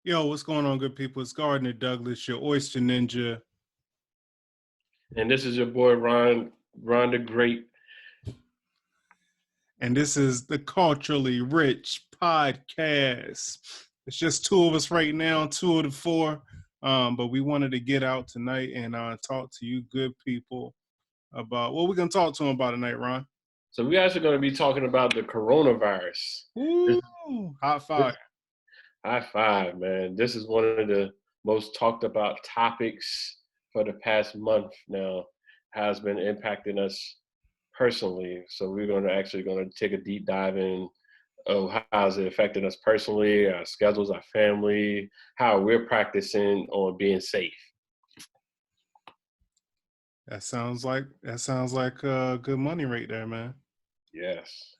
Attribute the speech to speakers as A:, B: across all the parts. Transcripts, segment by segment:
A: Yo, what's going on, good people? It's Gardner Douglas, your oyster ninja.
B: And this is your boy Ron the Great.
A: And this is the Culturally Rich Podcast. It's just two of us right now, two of the four. But we wanted to get out tonight and talk to you good people about what we're going to talk to them about tonight, Ron.
B: So we're actually going to be talking about the coronavirus.
A: Ooh, hot fire.
B: High five, man. This is one of the most talked about topics for the past month now. Has been impacting us personally. So we're going to take a deep dive in of how is it affecting us personally, our schedules, our family, how we're practicing on being safe.
A: That sounds like good money right there, man.
B: Yes.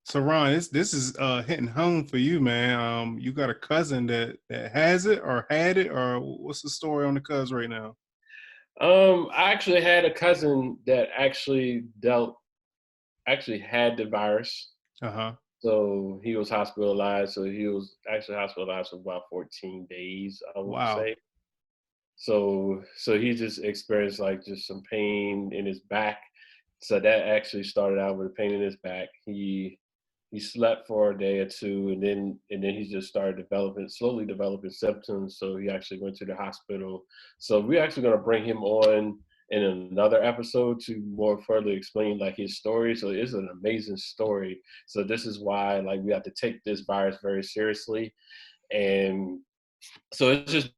A: So Ron, this is hitting home for you, man. You got a cousin that has it or had it, or what's the story on the cuz right now?
B: I actually had a cousin that actually had the virus.
A: Uh-huh.
B: So he was hospitalized. So he was actually hospitalized for about 14 days, I would
A: Wow.
B: say. So he just experienced like just some pain in his back. So that actually started out with pain in his back. He slept for a day or two, and then he just started slowly developing symptoms. So he actually went to the hospital. So we're actually going to bring him on in another episode to more further explain like his story. So it's an amazing story. So this is why like we have to take this virus very seriously, and so it's just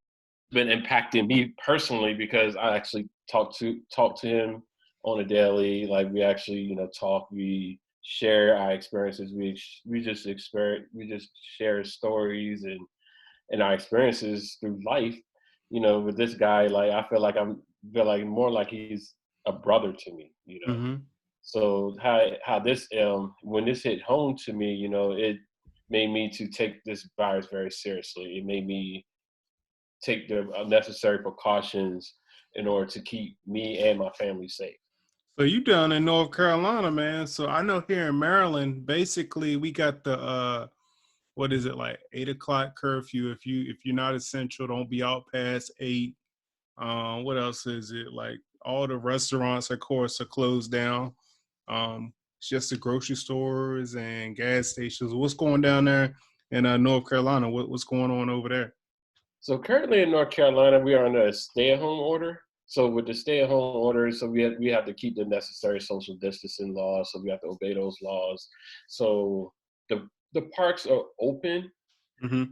B: been impacting me personally because I actually talk to him on a daily. Like we actually talk, we share our experiences, we just share stories and our experiences through life. With this guy, like I feel like more like he's a brother to me.
A: Mm-hmm.
B: So how this when this hit home to me, it made me to take this virus very seriously. It made me take the necessary precautions in order to keep me and my family safe.
A: So you down in North Carolina, man. So I know here in Maryland, basically we got the what is it, like 8 o'clock curfew. If you're not essential, don't be out past 8. What else is it? Like all the restaurants, of course, are closed down. It's just the grocery stores and gas stations. What's going down there in North Carolina? What's going on over there?
B: So currently in North Carolina, we are under a stay-at-home order. So with the stay-at-home order, so we have to keep the necessary social distancing laws. So we have to obey those laws. So the parks are open,
A: Mm-hmm.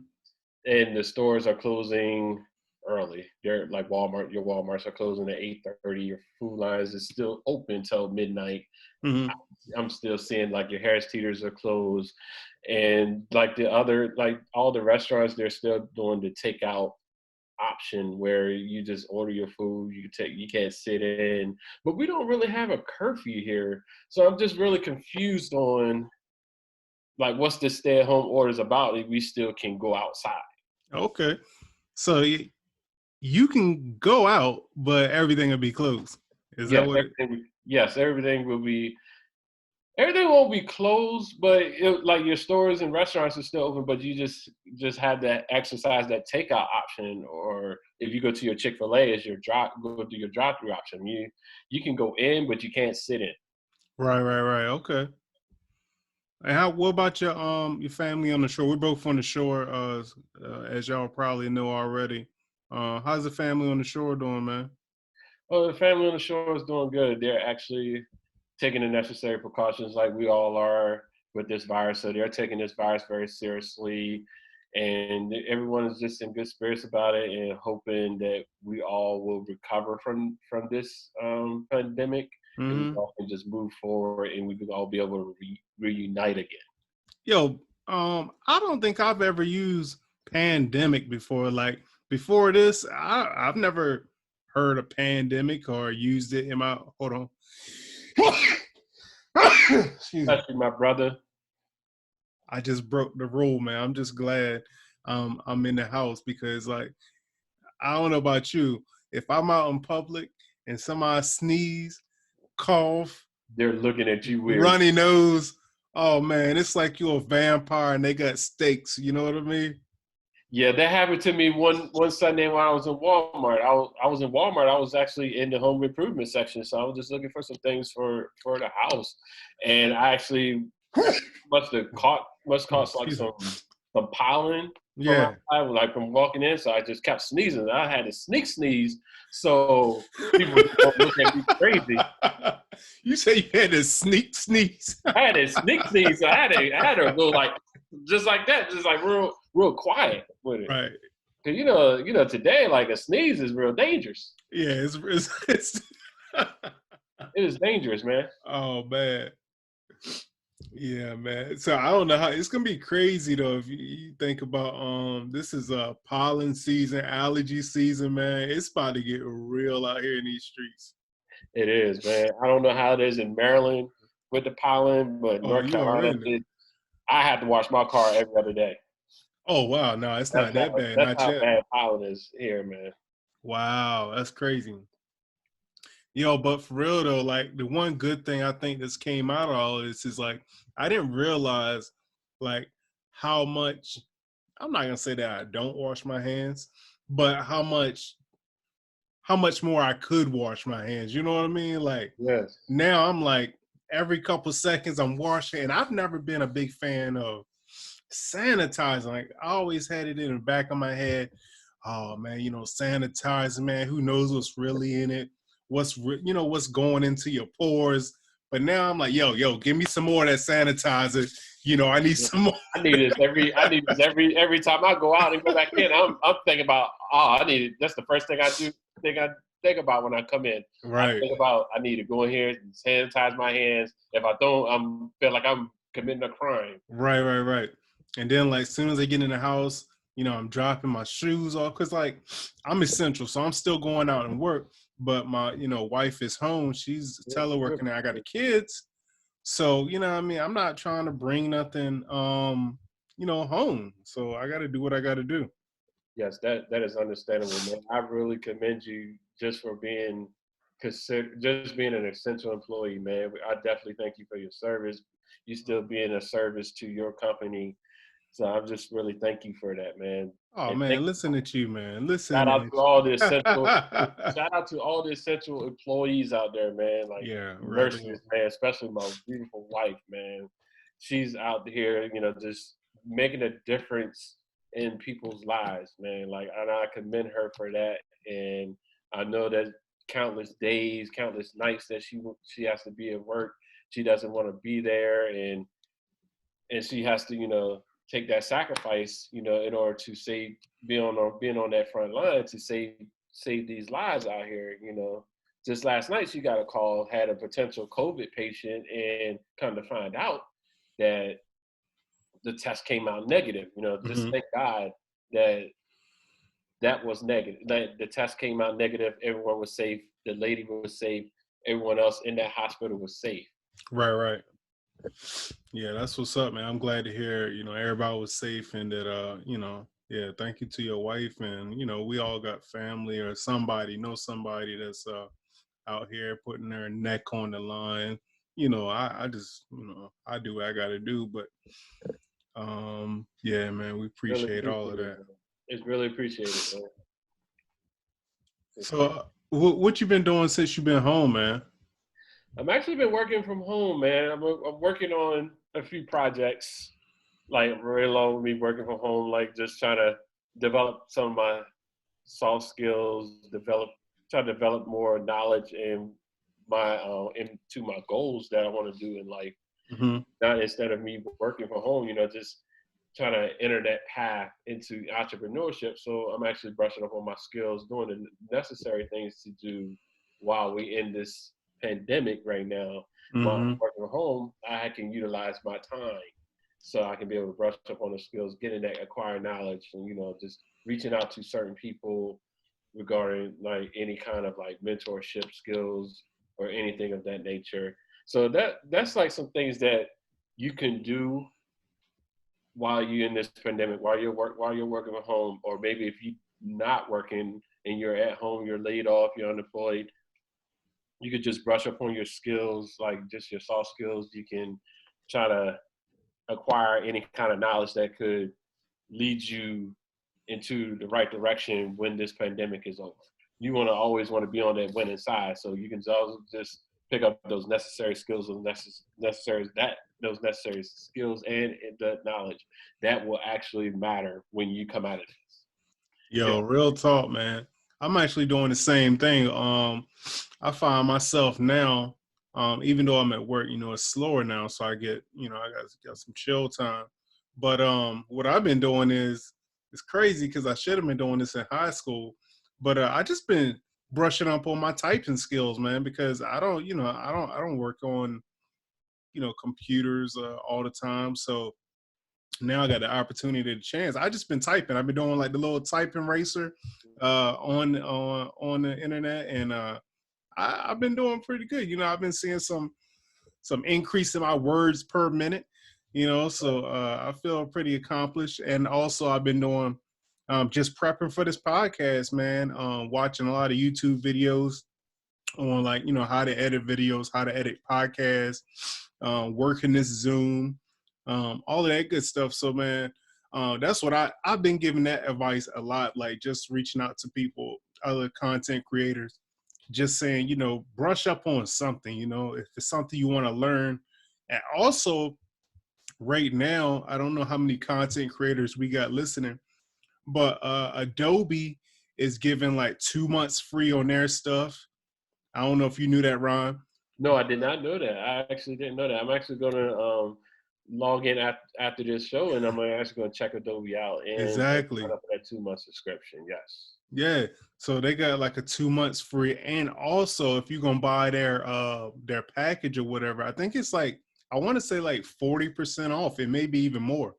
B: and the stores are closing early. They're like Walmart. Your WalMarts are closing at 8:30. Your Food Lines is still open till midnight.
A: Mm-hmm.
B: I'm still seeing like your Harris Teeters are closed, and like all the restaurants, they're still doing the takeout option where you just order your food. You can't sit in, but we don't really have a curfew here. So I'm just really confused on like what's the stay-at-home orders about if we still can go outside.
A: Okay. So you can go out, but everything will be closed. Is that
B: Yes,
A: what it?
B: everything won't be closed, but like your stores and restaurants are still open. But you just have to exercise that takeout option, or if you go to your Chick-fil-A as go to your drive-through option. You can go in, but you can't sit in.
A: Right. Okay. And how? What about your family on the shore? We're both on the shore, as y'all probably know already. How's the family on the shore doing, man?
B: Well, the family on the shore is doing good. They're actually taking the necessary precautions, like we all are with this virus. So they're taking this virus very seriously, and everyone is just in good spirits about it, and hoping that we all will recover from this pandemic, and we
A: Mm-hmm.
B: all can just move forward, and we can all be able to reunite again.
A: Yo, I don't think I've ever used pandemic before. Like before this, I've never heard of pandemic or used it in my. Hold on. Excuse me.
B: Especially my brother.
A: I just broke the rule, man. I'm just glad I'm in the house because, like, I don't know about you. If I'm out in public and somebody sneeze, cough,
B: They're looking at you weird.
A: runny nose, oh man, it's like you're a vampire and they got stakes. You know what I mean?
B: Yeah, that happened to me one Sunday when I was in Walmart. I was in Walmart. I was actually in the home improvement section, so I was just looking for some things for the house, and I actually must caught like
A: Excuse me.
B: some pollen from
A: Yeah.
B: outside, like from walking in. So I just kept sneezing. I had to sneeze, so people were gonna look at me crazy.
A: You say you had a sneak sneeze.
B: I had to sneeze. So I had to go like just like that, just like real quiet with it.
A: Right.
B: Cause today like a sneeze is real dangerous.
A: Yeah, it's
B: It is dangerous, man.
A: oh man. Yeah, man. So I don't know how it's gonna be crazy though if you think about this is pollen season, allergy season, man. It's about to get real out here in these streets.
B: It is, man. I don't know how it is in Maryland with the pollen, but
A: Oh,
B: North
A: you
B: Carolina,
A: already know.
B: I have to wash my car every other day.
A: Oh wow, no, it's
B: That's
A: not
B: how
A: that bad,
B: that's
A: not
B: how
A: yet.
B: bad pollen is here, man.
A: Wow, that's crazy. Yo, but for real though, like the one good thing I think that's came out of all of this is like I didn't realize like how much I'm not gonna say that I don't wash my hands, but how much more I could wash my hands. You know what I mean? Like
B: Yes.
A: now I'm like every couple seconds I'm washing, and I've never been a big fan of sanitizing. Like I always had it in the back of my head. Oh man, sanitizing, man. Who knows what's really in it? What's going into your pores? But now I'm like, yo, give me some more of that sanitizer. I need some more.
B: I need this every time I go out and go back in. I'm thinking about I need it. That's the first thing I think about when I come in. I
A: Right.
B: think about I need to go in here and sanitize my hands. If I don't, feel like I'm committing a crime.
A: Right. And then like as soon as I get in the house, I'm dropping my shoes off because like I'm essential, so I'm still going out and work. But my, wife is home. She's teleworking and I got the kids. So, what I mean? I'm not trying to bring nothing home. So I gotta do what I gotta do.
B: Yes, that is understandable, man. I really commend you just for being just being an essential employee, man. I definitely thank you for your service. You still being a service to your company. So I'm just really thank you for that, man.
A: Oh
B: And thank
A: man, listen at you, man.
B: shout
A: Listen
B: out
A: at
B: to all the essential
A: you.
B: shout out to all the essential employees out there, man. Like
A: Yeah, right.
B: nurses, man, especially my beautiful wife, man. She's out here, just making a difference in people's lives, man. Like, and I commend her for that. And I know that countless days, countless nights that she has to be at work. She doesn't want to be there, and she has to, take that sacrifice, in order to save, being on that front line to save these lives out here. Just last night she got a call, had a potential COVID patient, and come to find out that the test came out negative. Just
A: Hmm.
B: thank God that that was negative. That the test came out negative. Everyone was safe. The lady was safe. Everyone else in that hospital was safe.
A: Right. Yeah, that's what's up, man. I'm glad to hear, everybody was safe and that yeah, thank you to your wife and we all got family or somebody, know somebody that's out here putting their neck on the line. I just, I do what I gotta do, but yeah, man, we
B: Really
A: appreciate
B: appreciate
A: all of
B: it,
A: that.
B: man. It's really appreciated, man. For
A: So
B: sure.
A: what you been doing since you've been home, man?
B: I'm actually been working from home, man. I'm working on a few projects, like really long with me working from home, like just trying to develop some of my soft skills, try to develop more knowledge in into my goals that I want to do in life.
A: Hmm.
B: Not instead of me working from home, just trying to enter that path into entrepreneurship. So I'm actually brushing up on my skills, doing the necessary things to do while we in this pandemic right now. While I'm
A: Hmm.
B: working from home, I can utilize my time so I can be able to brush up on the skills, getting that acquired knowledge, and just reaching out to certain people regarding like any kind of like mentorship skills or anything of that nature. So that's like some things that you can do while you're in this pandemic, while you're working from home, or maybe if you're not working and you're at home, you're laid off, you're unemployed, you could just brush up on your skills, like just your soft skills. You can try to acquire any kind of knowledge that could lead you into the right direction when this pandemic is over. You want to always want to be on that winning side, so you can just pick up those necessary skills, those necessary skills and the knowledge that will actually matter when you come out of this. You
A: Yo,
B: know,
A: real talk, man. I'm actually doing the same thing. I find myself now, even though I'm at work, it's slower now, so I get, I got some chill time. But what I've been doing is it's crazy because I should have been doing this in high school, but I just been brushing up on my typing skills, man, because I don't work on computers all the time, so now I got the opportunity to chance. I just been typing. I've been doing like the little typing racer on the internet, and I've been doing pretty good. I've been seeing some increase in my words per minute. So I feel pretty accomplished. And also, I've been doing just prepping for this podcast, man. Watching a lot of YouTube videos on like how to edit videos, how to edit podcasts, working this Zoom, all of that good stuff. So man, that's what I've been giving that advice a lot, like just reaching out to people, other content creators, just saying, brush up on something, if it's something you want to learn. And also right now, I don't know how many content creators we got listening, but Adobe is giving like 2 months free on their stuff. I don't know if you knew that, Ron.
B: no, I did not know that. I actually didn't know that. I'm actually going to log in after this show, and I'm actually going to check Adobe out and sign
A: Exactly.
B: up for that 2 month subscription. Yes.
A: Yeah. So they got like a 2 months free. And also if you're gonna buy their package or whatever, I think it's like I want to say like 40% off. It may be even more.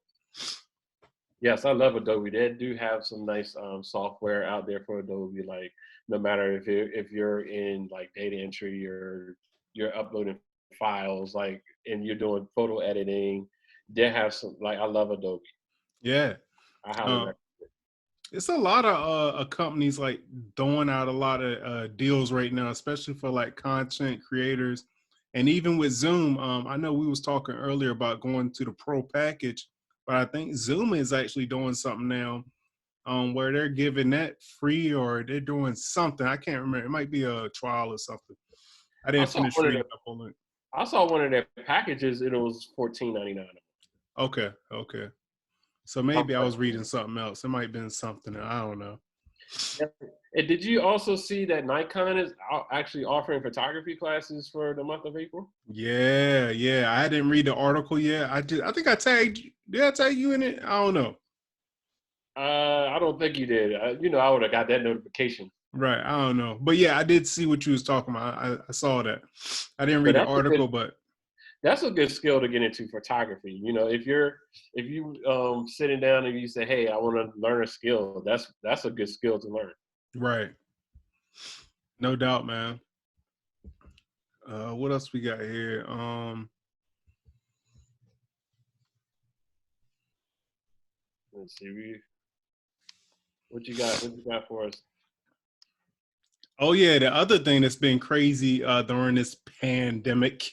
B: Yes, I love Adobe. They do have some nice software out there for Adobe. Like no matter if you're in like data entry or you're uploading files, like and you're doing photo editing, they have some. Like I love Adobe.
A: Yeah.
B: I highly
A: Um,
B: recommend.
A: it's a lot of companies like throwing out a lot of deals right now, especially for like content creators. And even with Zoom, I know we was talking earlier about going to the pro package, but I think Zoom is actually doing something now where they're giving that free or they're doing something. I can't remember. It might be a trial or something. I
B: I
A: didn't
B: saw
A: finish
B: one of
A: reading
B: their
A: up on it.
B: I saw one of their packages. It was $14.99.
A: Okay, okay. So
B: I'm
A: maybe I was
B: like,
A: reading something else. It might have been something. I don't know.
B: yeah. And did you also see that Nikon is actually offering photography classes for the month of April?
A: Yeah, yeah. I didn't read the article yet. I think I tagged you. Did I tag you in it? I don't know.
B: I don't think you did. I would have got that notification.
A: Right. I don't know. But yeah, I did see what you was talking about. I saw that. I didn't
B: So
A: read the article, but
B: that's a good skill to get into photography. If you sitting down and you say, "Hey, I want to learn a skill," that's a good skill to learn.
A: right. No doubt, man. What else we got here?
B: Let's see, what you got for us?
A: Oh yeah, the other thing that's been crazy during this pandemic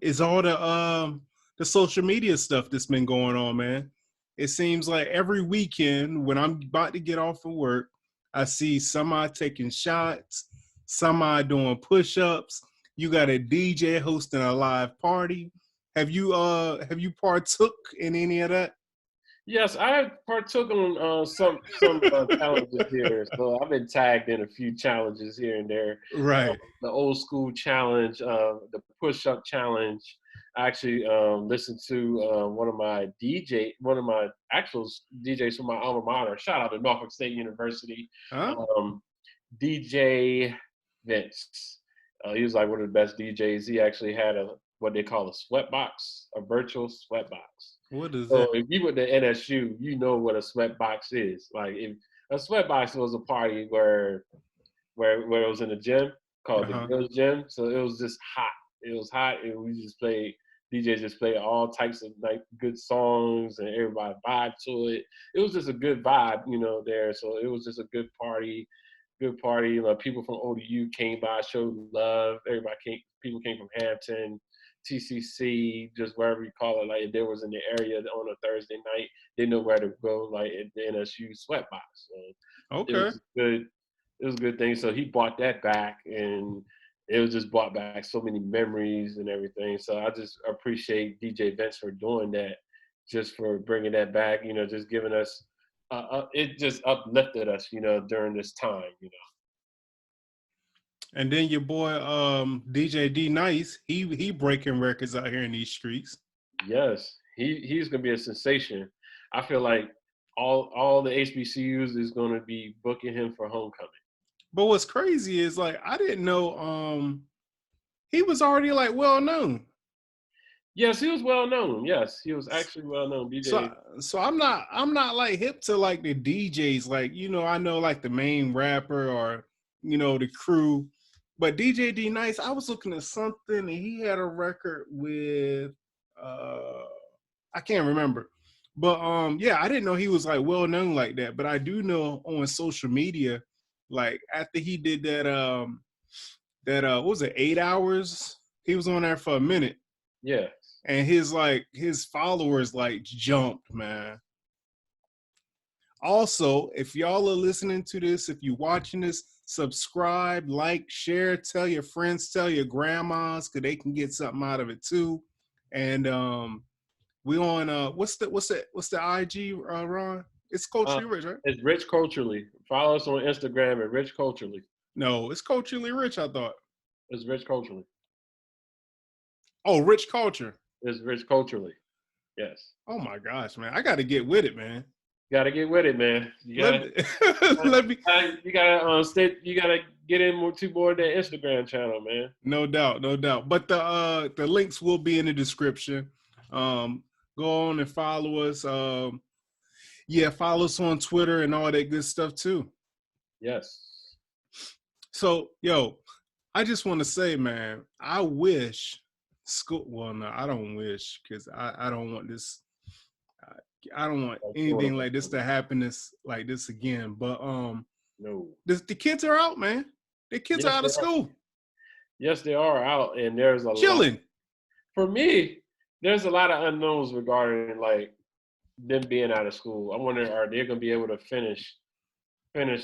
A: is all the social media stuff that's been going on, man. It seems like every weekend when I'm about to get off of work, I see somebody taking shots, somebody doing push-ups. You got a DJ hosting a live party. Have you partook in any of that?
B: Yes, I partook on some challenges here. So I've been tagged in a few challenges here and there.
A: Right.
B: The old school challenge, the push up challenge. I actually listened to one of my actual DJs from my alma mater. Shout out to Norfolk State University,
A: Huh?
B: um, DJ Vince. He was like one of the best DJs. He actually had what they call a sweatbox, a virtual sweatbox.
A: What is
B: So
A: that?
B: if you went to NSU, you know what a sweatbox is. Like if a sweatbox was a party where it was in a gym called the
A: Uh-huh.
B: girls' gym. So it was just hot. It was hot, and we just played. DJs just played all types of like good songs, and everybody vibed to it. It was just a good vibe, there. So it was just a good party. Good party. People from ODU came by, showed love. People came from Hampton. TCC, just wherever you call it. Like if there was in the area on a Thursday night, they know where to go. Like at the NSU Sweatbox. So it
A: Okay.
B: was good. It was a good thing. So he brought that back, and it was just brought back so many memories and everything. So I just appreciate DJ Vince for doing that, just for bringing that back. You know, just giving us. It just uplifted us, you know, during this time. You know.
A: And then your boy DJ D Nice, he breaking records out here in these streets.
B: Yes, he's gonna be a sensation. I feel like all the HBCUs is gonna be booking him for homecoming.
A: But what's crazy is like I didn't know he was already like well known.
B: Yes, he was well known. Yes, he was actually well known.
A: So
B: DJ.
A: so I'm not like hip to like the DJs, like I know like the main rapper or the crew. But DJ D Nice, I was looking at something and he had a record with uh I can't remember. But yeah, I didn't know he was like well known like that. But I do know on social media, like after he did that what was it, 8 hours? He was on there for a minute.
B: Yeah.
A: And his followers like jumped, man. Also, if y'all are listening to this, if you're watching this, subscribe, like, share, tell your friends, tell your grandmas, cause they can get something out of it too. And we on what's the IG, Ron? It's
B: Uh,
A: Culturally Rich, right?
B: it's Rich Culturally. Follow us on Instagram at Rich Culturally.
A: No, it's Culturally Rich, I thought.
B: It's Rich Culturally.
A: Oh, Rich Culture.
B: It's Rich Culturally. Yes.
A: Oh my gosh, man. I gotta get with it, man.
B: You gotta get with it, man. You gotta
A: let me
B: you gotta stay, you gotta get in more to more of that Instagram channel, man.
A: No doubt, no doubt. But the links will be in the description. Go on and follow us. Yeah, follow us on Twitter and all that good stuff too.
B: Yes.
A: So, yo, I just want to say, man, I wish school. Well, no, I don't wish because I don't want this. I don't want anything like this to happen like this again. But
B: no,
A: the kids are out, man. The kids are out of school.
B: Yes, they are out, and there's a
A: chilling.
B: lot. For me, there's a lot of unknowns regarding like them being out of school. I wonder, are they going to be able to finish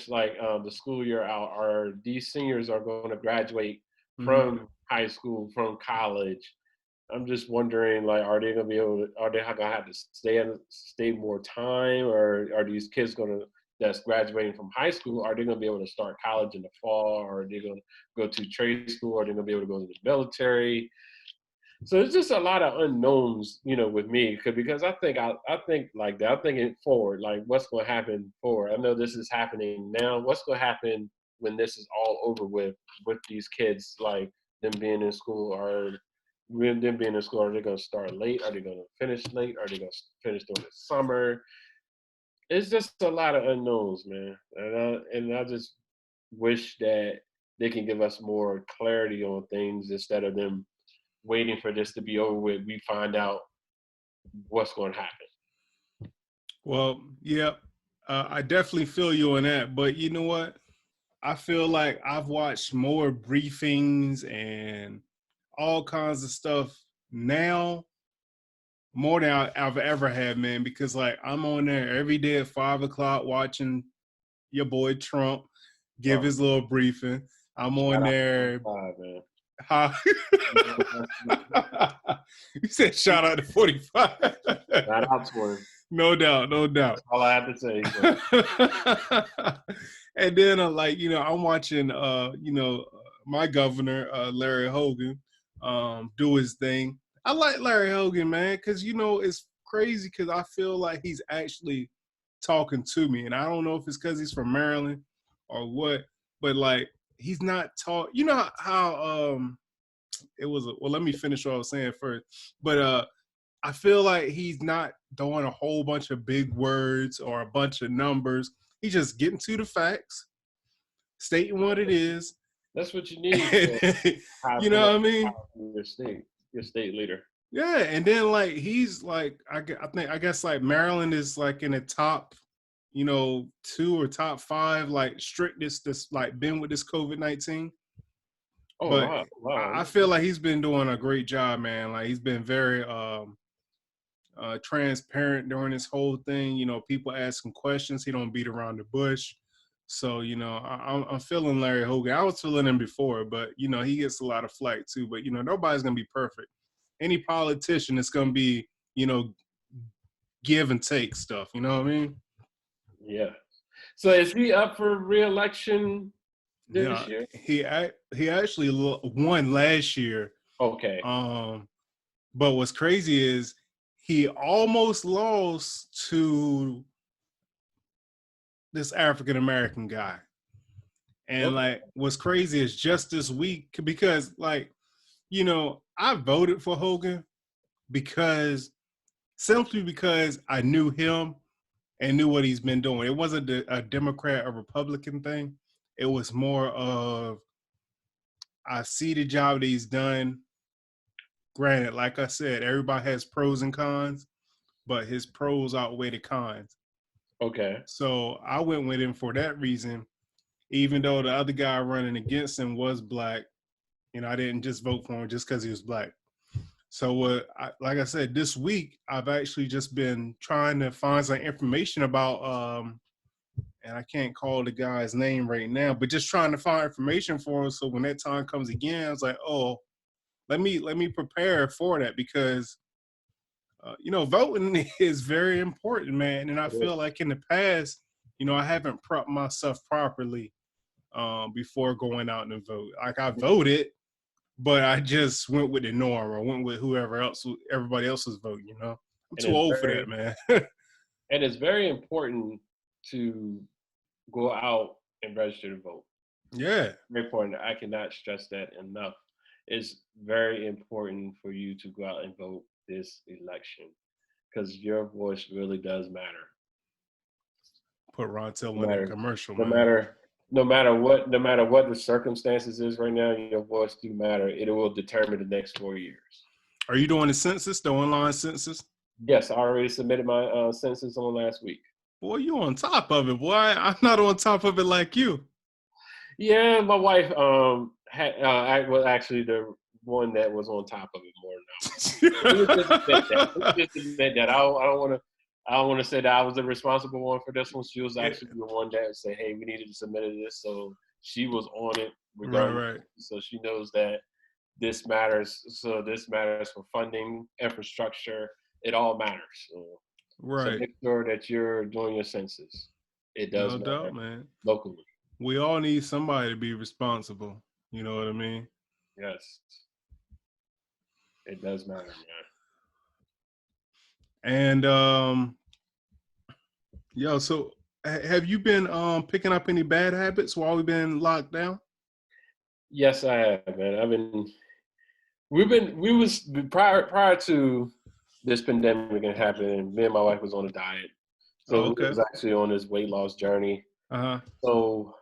B: like the school year out? Are these seniors are going to graduate from high school, from college? I'm just wondering, like, are they going to be able to? Are they going to have to stay more time, or are these kids going to that's graduating from high school? Are they going to be able to start college in the fall, or are they going to go to trade school? Are they going to be able to go to the military? So it's just a lot of unknowns, you know, with me, because I think like that. I'm thinking forward, like what's going to happen forward. I know this is happening now. What's going to happen when this is all over with these kids, like them being in school, or when them being in school, are they going to start late? Are they going to finish late? Are they going to finish during the summer? It's just a lot of unknowns, man. And I just wish that they can give us more clarity on things instead of them waiting for this to be over with. We find out what's going to happen.
A: Well, yeah, I definitely feel you on that. But you know what? I feel like I've watched more briefings and all kinds of stuff now, more than I've ever had, man. Because like I'm on there every day at 5:00 watching your boy Trump give his little briefing. I'm on there.
B: Man.
A: Huh? You said shout out to 45.
B: Shout out to him.
A: No doubt, no doubt.
B: That's all I have to say.
A: And then I'm watching my governor, Larry Hogan, do his thing. I like Larry Hogan, man, because it's crazy because I feel like he's actually talking to me. And I don't know if it's because he's from Maryland or what, but like he's not talk. You know how it was. Well, let me finish what I was saying first. But I feel like he's not throwing a whole bunch of big words or a bunch of numbers. He's just getting to the facts, stating what it is.
B: That's what you need.
A: You know what I mean?
B: Your state leader.
A: Yeah, and then like he's like I guess like Maryland is like in the top, 2 or top 5 like strictest that's like been with this COVID-19.
B: Oh
A: But
B: wow,
A: I
B: wow.
A: feel like he's been doing a great job, man. Like he's been very transparent during this whole thing. You know, people asking questions. He don't beat around the bush. So you know, I'm feeling Larry Hogan. I was feeling him before, but you know, he gets a lot of flack too. But you know, nobody's gonna be perfect. Any politician is gonna be, you know, give and take stuff. You know what I mean?
B: Yeah. So is he up for re-election this
A: Yeah,
B: year?
A: he actually won last year.
B: Okay.
A: Um, but what's crazy is he almost lost to this African American guy. And
B: Okay.
A: like, what's crazy is just this week, because like, you know, I voted for Hogan because simply because I knew him and knew what he's been doing. It wasn't a Democrat or Republican thing. It was more of I see the job that he's done. Granted, like I said, everybody has pros and cons, but his pros outweigh the cons.
B: Okay.
A: So I went with him for that reason, even though the other guy running against him was black. You know, I didn't just vote for him just because he was black. So, like I said, this week I've actually just been trying to find some information about, and I can't call the guy's name right now, but just trying to find information for him. So when that time comes again, I was like, oh, let me prepare for that because you know, voting is very important, man. And I
B: It
A: feel
B: is.
A: like in the past, you know, I haven't prepped myself properly before going out and vote. Like I voted, but I just went with the norm or went with whoever else, everybody else was voting. You know, I'm
B: And
A: too
B: it's
A: old for that,
B: very
A: man.
B: and it's very important to go out and register to vote.
A: Yeah,
B: Very important. I cannot stress that enough. It's very important for you to go out and vote this election because your voice really does matter.
A: put Ron Till
B: No
A: in that
B: matter,
A: commercial,
B: no
A: man.
B: matter, no matter what the circumstances is right now, your voice do matter. It will determine the next 4 years.
A: Are you doing the census, the online census?
B: Yes, I already submitted my census on last week.
A: Boy, you on top of it, boy. I'm not on top of it like you.
B: Yeah, my wife had I was actually the one that was on top of it more than I was. Let me just admit that. Let me just admit that. I don't want to say that I was the responsible one for this one. She was
A: Yeah,
B: actually the one that said, "Hey, we needed to submit this," so she was on it
A: right,
B: regardless.
A: right,
B: So she knows that this matters. So this matters for funding, infrastructure. It all matters. So
A: right.
B: make sure that you're doing your census. It does
A: No
B: matter
A: doubt, man.
B: locally.
A: We all need somebody to be responsible. You know what I mean?
B: Yes, it does matter, man.
A: And yo, so have you been picking up any bad habits while we've been locked down?
B: Yes, I have, man. We was prior to this pandemic happening. Me and my wife was on a diet,
A: Oh,
B: so we
A: okay.
B: was actually on this weight loss journey.
A: Uh-huh.
B: So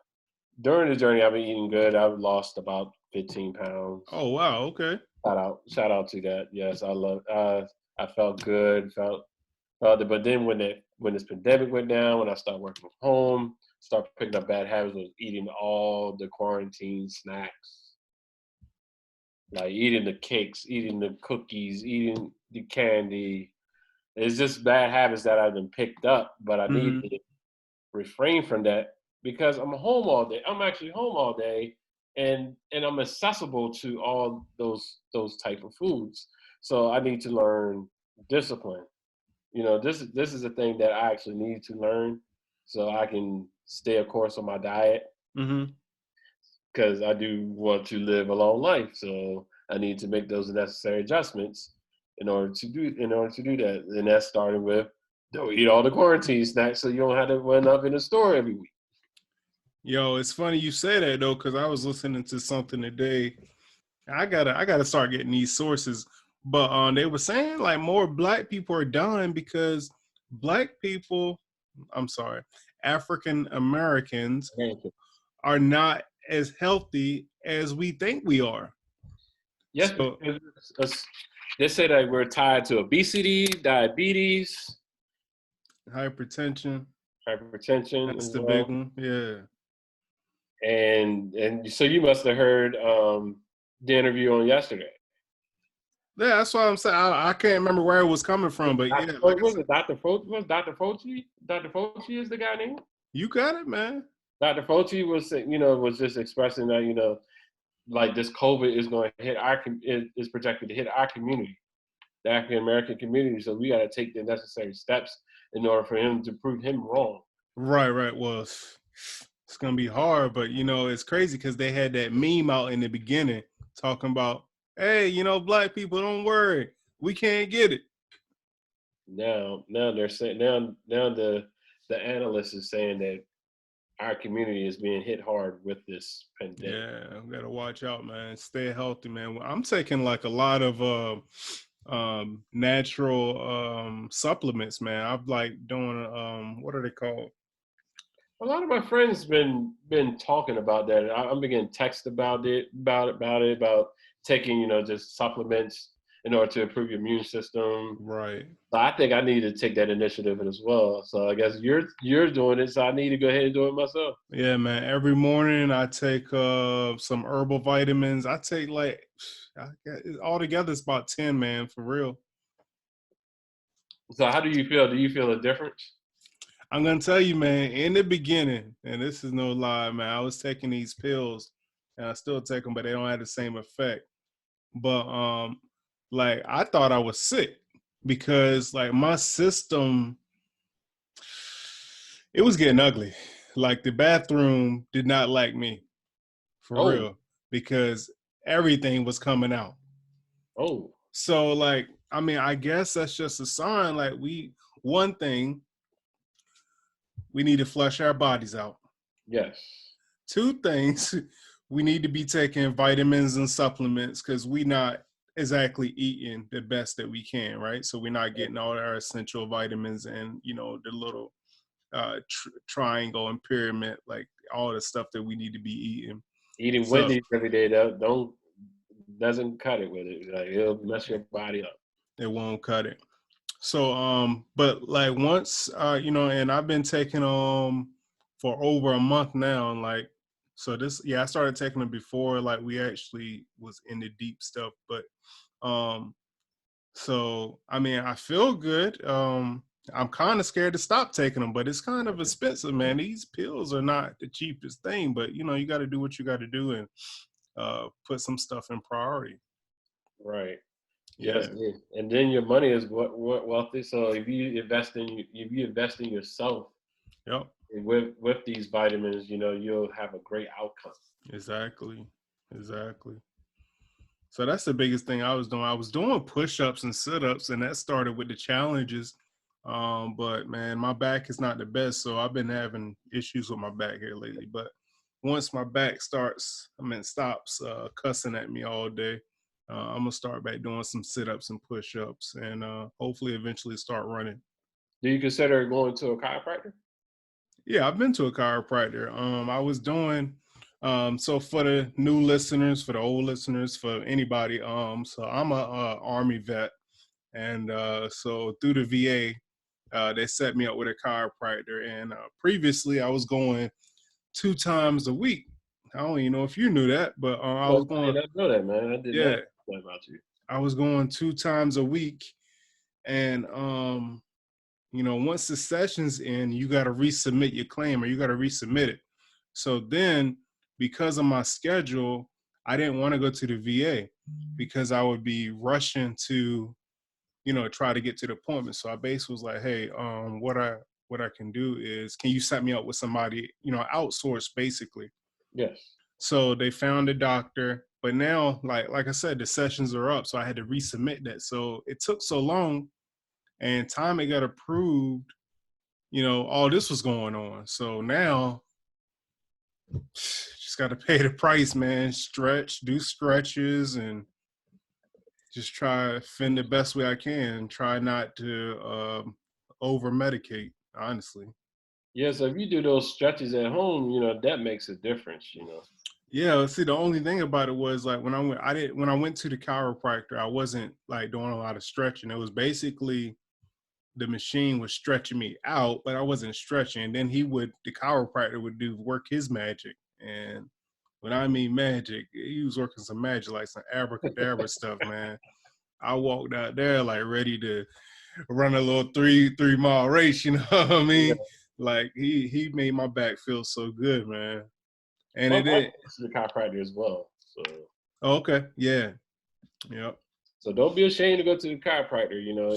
B: during the journey, I've been eating good. I've lost about 15 pounds.
A: Oh, wow. Okay.
B: Shout out to that. Yes, I love. I felt good. Felt it. But then when this pandemic went down, when I started working from home, started picking up bad habits, was eating all the quarantine snacks, like eating the cakes, eating the cookies, eating the candy. It's just bad habits that I've been picked up, but I need
A: Mm-hmm.
B: to refrain from that because I'm home all day. I'm actually home all day, and I'm accessible to all those type of foods. So I need to learn discipline. You know, this is a thing that I actually need to learn so I can stay a course on my diet
A: Mm-hmm.
B: because I do want to live a long life. So I need to make those necessary adjustments in order to do that. And that's starting with don't eat all the quarantine snacks so you don't have to run up in the store every week.
A: Yo, it's funny you say that though, because I was listening to something today. I gotta start getting these sources. But they were saying like more black people are dying because black people, I'm sorry, African Americans are not as healthy as we think we are.
B: Yes,
A: So
B: they say that we're tied to obesity, diabetes,
A: hypertension,
B: hypertension
A: that's
B: as
A: the big
B: well.
A: one. Yeah.
B: And so you must have heard. the interview on yesterday.
A: Yeah, that's what I'm saying. I can't remember where it was coming from, but yeah, like
B: What
A: I
B: was
A: said,
B: it? Dr. Fauci? Was Dr. Fauci? Dr. Fauci is the guy name.
A: you got it, man.
B: Dr. Fauci was, was just expressing that, like this COVID is going to hit is projected to hit our community, the African American community. So we got to take the necessary steps in order for him to prove him wrong.
A: Right, right. Well, it's gonna be hard, but it's crazy because they had that meme out in the beginning talking about, hey, black people, don't worry, we can't get it.
B: Now they're saying now the analyst is saying that our community is being hit hard with this pandemic.
A: Yeah, we gotta watch out, man. Stay healthy, man. I'm taking like a lot of natural supplements, man. I'm like doing what are they called?
B: A lot of my friends been talking about that. I'm beginning text about taking just supplements in order to improve your immune system.
A: Right.
B: So I think I need to take that initiative as well. So I guess you're doing it, so I need to go ahead and do it myself.
A: Yeah, man. Every morning I take some herbal vitamins. I take like altogether it's about 10, man, for real.
B: So how do you feel? Do you feel a difference?
A: I'm gonna tell you, man, in the beginning, and this is no lie, man, I was taking these pills and I still take them, but they don't have the same effect. But like I thought I was sick because like my system, it was getting ugly. Like the bathroom did not like me for
B: Oh,
A: real because everything was coming out.
B: oh,
A: So like, I mean, I guess that's just a sign. Like one thing, we need to flush our bodies out.
B: yes.
A: Two things, we need to be taking vitamins and supplements because we not exactly eating the best that we can, right? So we're not getting all our essential vitamins and the little triangle and pyramid, like all the stuff that we need to be eating.
B: Eating
A: So
B: Wendy's every day don't doesn't cut it with it. Like it'll mess your body up.
A: it won't cut it. So but like once and I've been taking for over a month now, and like so this I started taking them before like we actually was in the deep stuff, but um so I mean I feel good. I'm kind of scared to stop taking them, but it's kind of expensive, man. These pills are not the cheapest thing, but you got to do what you got to do and put some stuff in priority.
B: Right. Yes,
A: Yeah.
B: yeah. And then your money is what wealthy. So if you invest in yourself
A: Yep.
B: with these vitamins, you'll have a great outcome.
A: Exactly. Exactly. So that's the biggest thing I was doing. I was doing push-ups and sit-ups, and that started with the challenges. But man, my back is not the best, so I've been having issues with my back here lately. But once my back stops cussing at me all day, I'm gonna start back doing some sit-ups and push-ups, and hopefully eventually start running.
B: Do you consider going to a chiropractor?
A: Yeah, I've been to a chiropractor. I was doing so for the new listeners, for the old listeners, for anybody. So I'm a Army vet, and so through the VA, they set me up with a chiropractor. And previously, I was going 2 times a week. I don't even know if you knew that, but I
B: Oh,
A: was
B: I did
A: going.
B: not know that, man. I did not
A: Yeah,
B: know that about you.
A: I was going 2 times a week, and once the session's in, you got to resubmit your claim or you got to resubmit it. So then, because of my schedule, I didn't want to go to the VA because I would be rushing to, try to get to the appointment. So I basically was like, hey, what I can do is, can you set me up with somebody, outsource basically.
B: Yes.
A: So they found a doctor, but now, like I said, the sessions are up, so I had to resubmit that. So it took so long, and time it got approved, all this was going on. So now just got to pay the price, man. Stretch, do stretches, and just try to fend the best way I can. Try not to over medicate, honestly.
B: Yeah, so if you do those stretches at home, that makes a difference.
A: Yeah, see, the only thing about it was like when I went to the chiropractor, I wasn't like doing a lot of stretching. It was basically the machine was stretching me out, but I wasn't stretching. And then the chiropractor would work his magic and when I mean magic, he was working some magic, like some abracadabra stuff, man. I walked out there like ready to run a little three-mile race, you know what I
B: Yeah.
A: mean? Like he made my back feel so good, man. And
B: My
A: it
B: wife
A: is.
B: goes to the chiropractor as well.
A: Oh, okay. Yeah. Yep.
B: So don't be ashamed to go to the chiropractor. You know,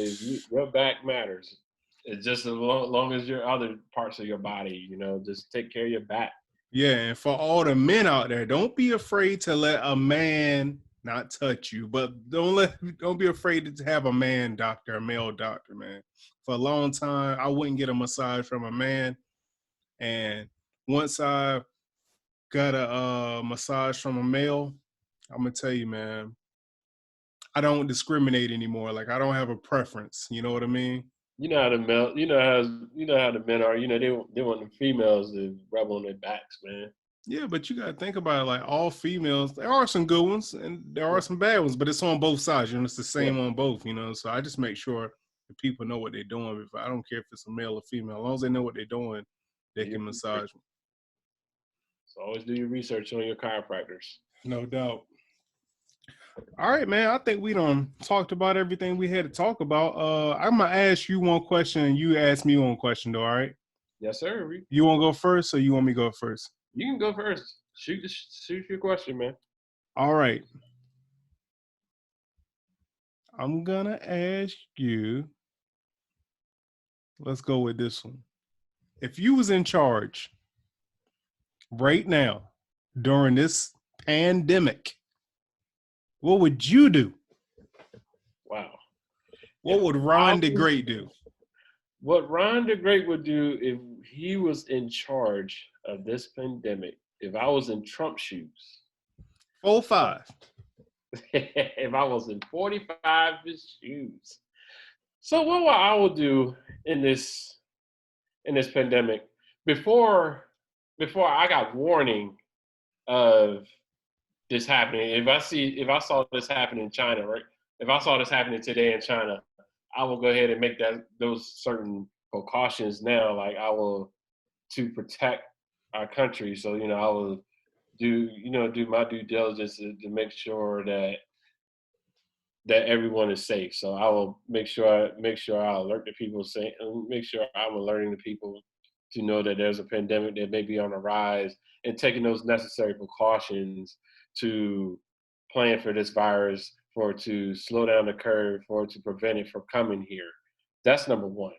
B: your back matters. It's just as long as your other parts of your body, you know, just take care of your back.
A: Yeah, and for all the men out there, don't be afraid to let a man not touch you, but don't be afraid to have a man doctor, a male doctor, man. For a long time, I wouldn't get a massage from a man, and once I got a massage from a male, I'm gonna tell you, man, I don't discriminate anymore. Like I don't have a preference. You know what I mean?
B: You know how the male, you know how the men are. You know they want the females to rub on their backs, man.
A: Yeah, but you gotta think about it. Like all females, there are some good ones and there are some bad ones, but it's on both sides. You know, it's the
B: Yeah,
A: same on both. You know, so I just make sure the people know what they're doing. If I don't care if it's a male or female, as long as they know what they're doing,
B: do
A: they
B: your
A: can
B: research.
A: massage me.
B: So always do your research on your chiropractors.
A: No doubt. All right, man. I think we done talked about everything we had to talk about. I'm gonna ask you one question, and you ask me one question, though. All right.
B: Yes, sir.
A: You want to go first, or you want me to go first?
B: You can go first. Shoot your question, man.
A: All right. I'm gonna ask you. Let's go with this one. If you was in charge right now during this pandemic, what would you do?
B: Wow.
A: What
B: If
A: would
B: I
A: Ron the
B: was,
A: Great do?
B: what Ron the Great would do if he was in charge of this pandemic, if I was in Trump's shoes,
A: 4-5.
B: if I was in 45 his shoes. So what I would do in this pandemic before I got warning of this happening. If I saw this happen in China, right? If I saw this happening today in China, I will go ahead and make those certain precautions now. Like I will to protect our country. So I will do my due diligence to make sure that everyone is safe. So I will make sure I alert the people, say make sure I'm alerting the people to know that there's a pandemic that may be on the rise and taking those necessary precautions to plan for this virus, for it to slow down the curve, for it to prevent it from coming here. That's number one.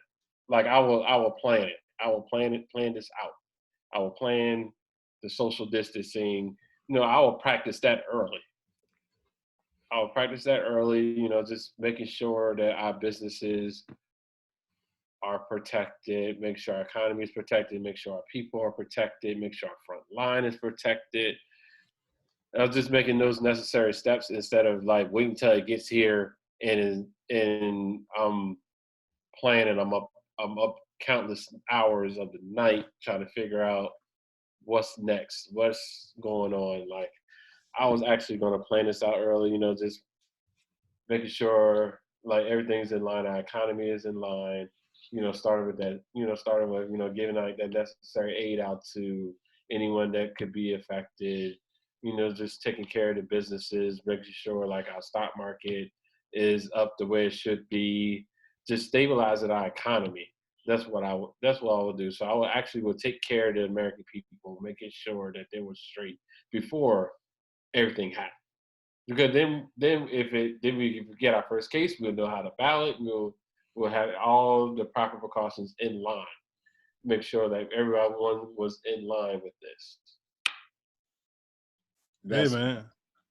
B: Like I will plan it. I will plan this out. I will plan the social distancing. I will practice that early. I'll practice that early, just making sure that our businesses are protected, make sure our economy is protected, make sure our people are protected, make sure our front line is protected. I was just making those necessary steps instead of like waiting until it gets here and I'm planning. I'm up countless hours of the night trying to figure out what's next, what's going on. Like I was actually going to plan this out early, just making sure like everything's in line, our economy is in line, starting with that, starting with, giving like that necessary aid out to anyone that could be affected, just taking care of the businesses, making sure like our stock market is up the way it should be, just stabilizing our economy. That's what I would do. So I would take care of the American people, making sure that they were straight before everything happened. Because then we get our first case, we'll know how to ballot. We'll have all the proper precautions in line. Make sure that everyone was in line with this.
A: Hey,
B: That's
A: man,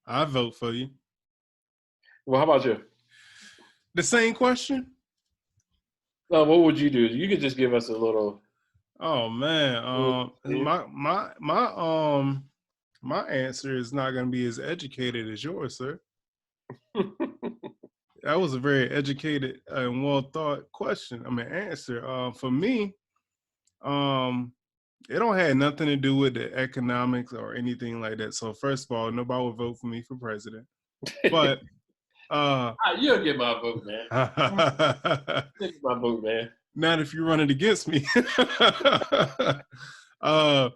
A: I vote for you.
B: well. How about you?
A: The same question?
B: What would you do? You could just give us a little.
A: Oh man,
B: Yeah.
A: my answer is not going to be as educated as yours, sir. That was a very educated and well thought question. I mean, answer. For me, um, it don't have nothing to do with the economics or anything like that. So first of all, nobody would vote for me for president. But
B: You'll get my vote, man. Get my vote, man.
A: not if you're running against me. uh,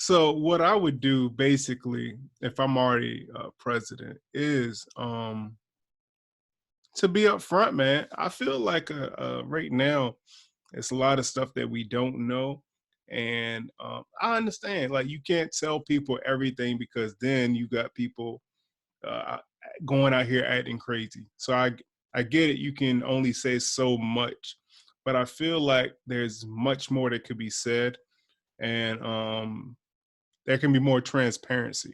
A: So what I would do basically, if I'm already president, is to be upfront, man. I feel like right now it's a lot of stuff that we don't know, and I understand. Like you can't tell people everything because then you got people uh, going out here acting crazy. So I get it. You can only say so much, but I feel like there's much more that could be said, and there can be more transparency.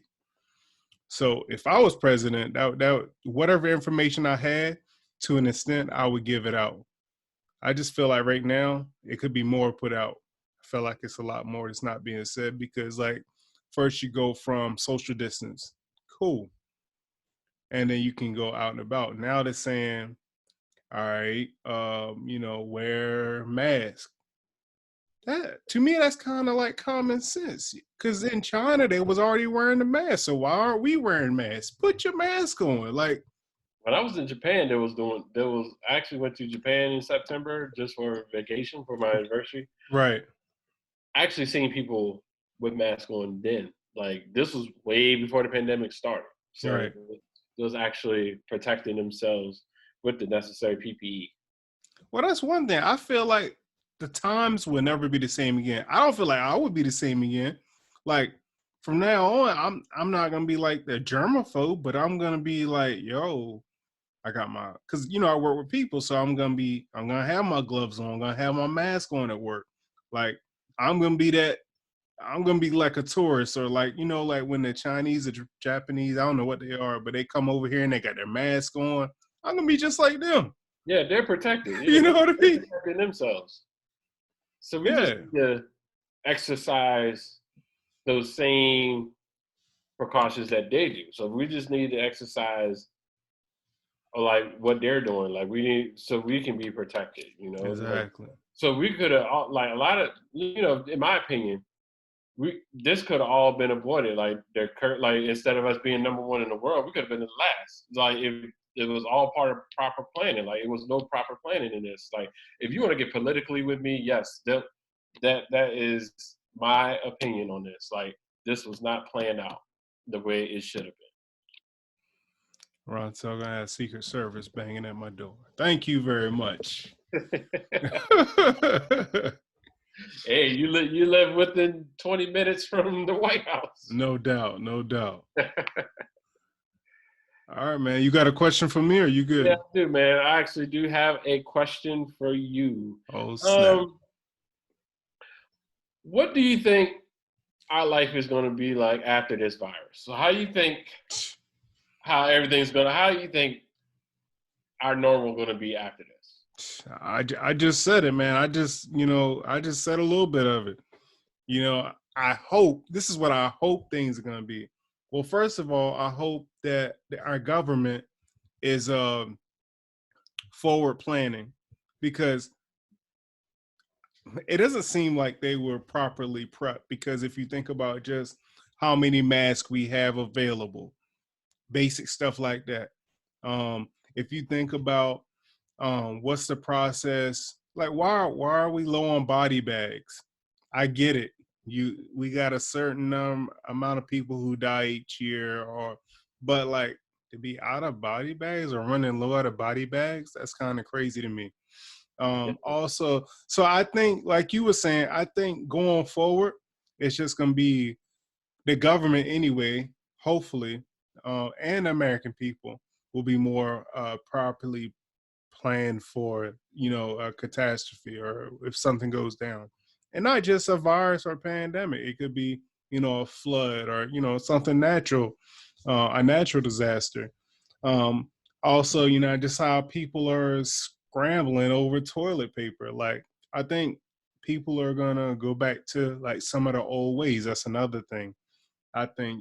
A: So if I was president, that whatever information I had, to an extent, I would give it out. I just feel like right now it could be more put out. I feel like it's a lot more that's not being said because, like, first you go from social distance, cool, and then you can go out and about. Now they're saying, all right, wear mask. That to me, that's kind of like common sense. Because in China, they was already wearing the mask, so why aren't we wearing masks? Put your mask on. Like,
B: When I was in Japan, I actually went to Japan in September just for vacation for my anniversary.
A: right,
B: I actually seen people with masks on then. Like this was way before the pandemic started. So
A: right.
B: it was actually protecting themselves with the necessary PPE.
A: Well, that's one thing. I feel like the times will never be the same again. I don't feel like I would be the same again. Like from now on, I'm not gonna be like the germaphobe, but I'm gonna be like, yo, I got my because I work with people, so I'm gonna have my gloves on, I'm gonna have my mask on at work. Like I'm gonna be that. I'm gonna be like a tourist, or like like when the Chinese or Japanese, I don't know what they are, but they come over here and they got their mask on. I'm gonna be just like them.
B: Yeah, they're protected. Yeah,
A: You know what I
B: they're
A: mean?
B: protecting themselves. So we just
A: Yeah,
B: need to exercise those same precautions that they do. So we just need to exercise like what they're doing. Like we need so we can be protected. Like
A: exactly.
B: so we could have like a lot of in my opinion, this could have all been avoided. Like their current like instead of us being number one in the world, we could have been the last. Like if it was all part of proper planning. Like it was no proper planning in this. Like if you want to get politically with me, yes, that is my opinion on this. Like this was not planned out the way it should have
A: Ron, so I'm gonna have Secret Service banging at my door. Thank you very much.
B: been. Hey, you live within 20 minutes from the White House.
A: No doubt, no doubt. All right, man. You got a question for me, or you
B: Yeah,
A: good?
B: I do, man. I actually do have a question for you.
A: Oh snap!
B: Um, what do you think our life is going to be like after this virus? So, how do you think our normal going to be after this?
A: I just said it, man. I just said a little bit of it. I hope this is what I hope things are gonna be. Well, first of all, I hope that our government is forward planning because it doesn't seem like they were properly prepped. Because if you think about just how many masks we have available, basic stuff like that. If you think about what's the process, like why are we low on body bags? I get it. We got a certain amount of people who die each year, but like to be out of body bags or running low out of body bags, that's kind of crazy to me. Also, so I think, like you were saying, I think going forward, it's just gonna be the government anyway, hopefully, and American people will be more properly planned for, a catastrophe or if something goes down. And not just a virus or pandemic. It could be, a flood or, something natural, a natural disaster. Um, Also, just how people are scrambling over toilet paper. Like, I think people are gonna go back to like some of the old ways. That's another thing. I think,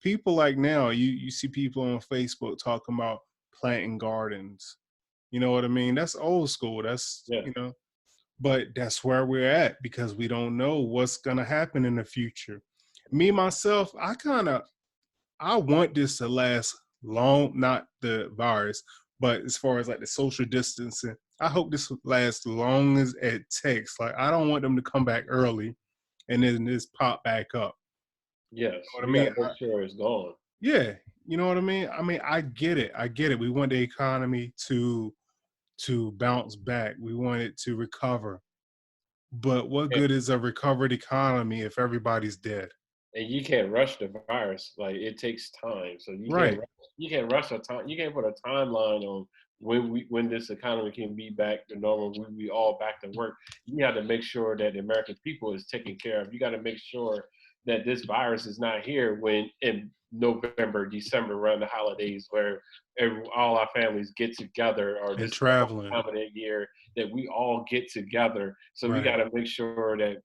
A: people like now, you see people on Facebook talking about planting gardens. You know what I mean? That's old school. That's,
B: Yeah,
A: but that's where we're at because we don't know what's gonna happen in the future. Me myself, I want this to last long, not the virus, but as far as like the social distancing, I hope this lasts long as it takes. Like I don't want them to come back early. and then this pop back up.
B: Yes,
A: You know what I
B: we got
A: mean?
B: to make sure it's gone.
A: Yeah, you know what I mean? I mean, I get it. I get it. We want the economy to bounce back. We want it to recover. But what
B: And,
A: good is a recovered economy if everybody's dead?
B: and you can't rush the virus. Like it takes time, so
A: Right.
B: you can't rush a time. You can't put a timeline on when this economy can be back to normal. When we all back to work, you got to make sure that the American people is taken care of. You got to make sure that this virus is not here when in November, December, around the holidays, where all our families get together, or
A: And
B: this is the
A: traveling.
B: only time of the year that we all get together. So we
A: Right.
B: got to make sure it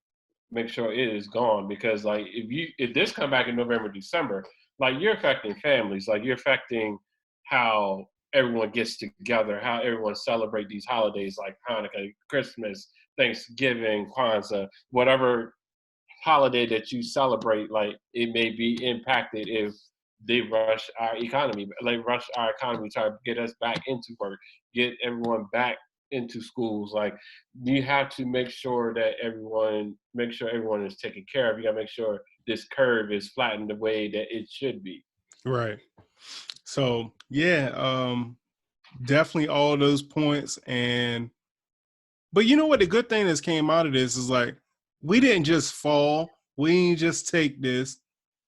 B: is gone, because like if this come back in November, December, like you're affecting families, like you're affecting how everyone gets together, how everyone celebrate these holidays like Hanukkah, Christmas, Thanksgiving, Kwanzaa, whatever holiday that you celebrate, like it may be impacted if they rush our economy, try to get us back into work, get everyone back into schools. Like you have to make sure everyone is taken care of. You gotta make sure this curve is flattened the way that it should be.
A: Right. So yeah, definitely all those points. And but you know what, the good thing that's came out of this is like we didn't just fall, we didn't just take this,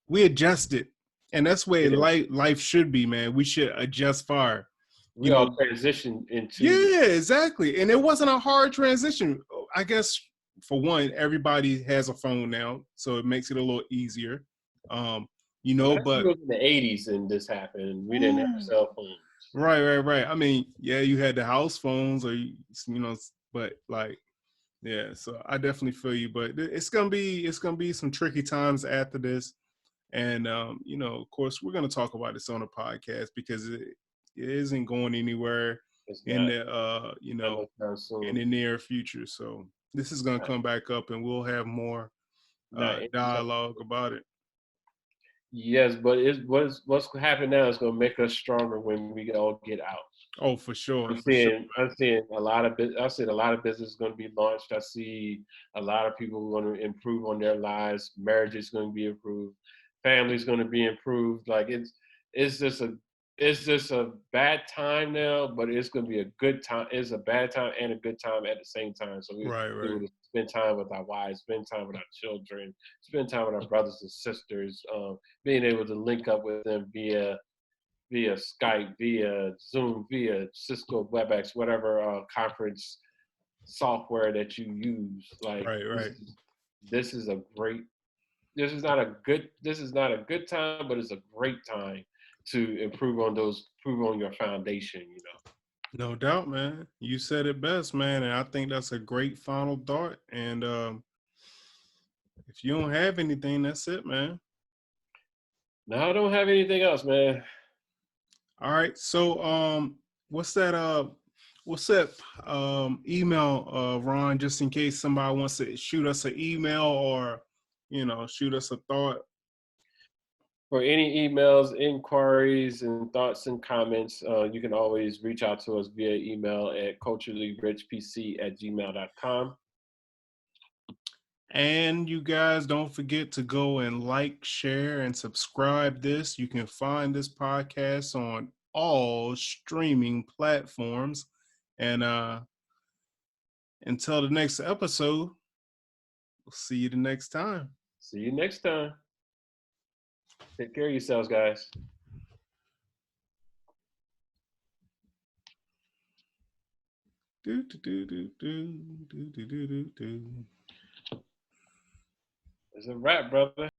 A: we adjusted. And that's where
B: Yeah.
A: life should be, man. We should adjust fire.
B: We
A: You
B: all
A: know,
B: transition into the
A: yeah, exactly. And it wasn't a hard transition. I guess for one, everybody has a phone now, so it makes it a little easier. Um,
B: Last year
A: but
B: was in the 80s and this happened. We didn't have
A: ooh,
B: cell phones.
A: right. I mean, yeah, you had the house phones, or but like, yeah. So I definitely feel you, but it's gonna be some tricky times after this, and of course, we're gonna talk about this on the podcast because it isn't going anywhere
B: It's
A: in
B: not
A: the
B: not no time
A: in
B: soon.
A: the near future. So this is gonna
B: Not,
A: come back up, and we'll have more
B: not anytime.
A: dialogue about it.
B: Yes, but what's happening now is going to make us stronger when we all get out.
A: Oh, for sure,
B: I'm
A: for sure.
B: seeing I'm seeing a lot of I see a lot of business going to be launched. I see a lot of people going to improve on their lives. Marriage is going to be improved. Family's going to be improved. Like it's just a it's just a bad time now, but it's going to be a good time. It's a bad time and a good time at the same time. So we
A: Right,
B: able
A: right,
B: to spend time with our wives, spend time with our children, spend time with our brothers and sisters. Being able to link up with them via Skype, via Zoom, via Cisco WebEx, whatever conference software that you use. Like
A: right.
B: this is a great. This is not a good time, but it's a great time to improve on your foundation. You know.
A: No doubt, man. You said it best, man, and I think that's a great final thought. And if you don't have anything, that's it, man.
B: Now I don't have anything else, man.
A: All right. So what's that email, Ron, just in case somebody wants to shoot us an email or shoot us a thought.
B: For any emails, inquiries, and thoughts and comments, you can always reach out to us via email at culturallyrichpc@gmail.com.
A: And you guys don't forget to go and like, share, and subscribe this. You can find this podcast on all streaming platforms. And until the next episode, we'll see you the next time.
B: See you next time. Take care of yourselves, guys.
A: Do, do, do, do, do, do, do, do, do.
B: It's a wrap, brother.